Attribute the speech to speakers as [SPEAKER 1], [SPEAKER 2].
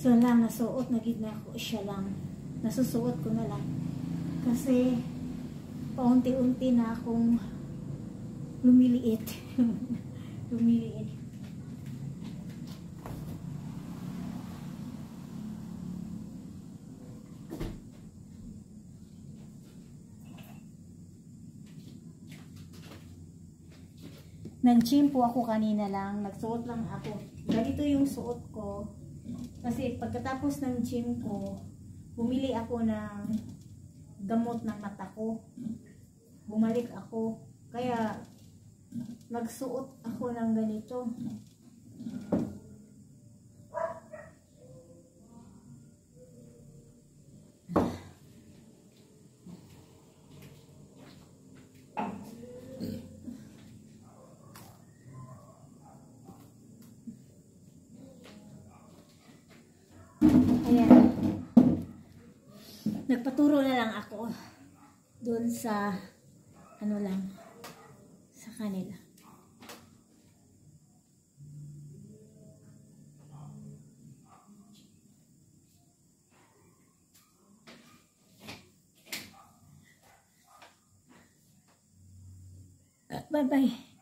[SPEAKER 1] So lang, nasuot na gid na ako siya lang. Nasusuot ko na lang. Kasi paunti-unti na akong lumiliit. Lumiliit. Nag-gym po ako kanina lang. Nagsuot lang ako. Ganito yung suot ko. Kasi pagkatapos ng gym ko, bumili ako ng gamot ng mata ko. Bumalik ako. Kaya, nagsuot ako ng ganito. Ayan. Nagpaturo na lang ako doon sa ano lang sa kanila. Bye-bye.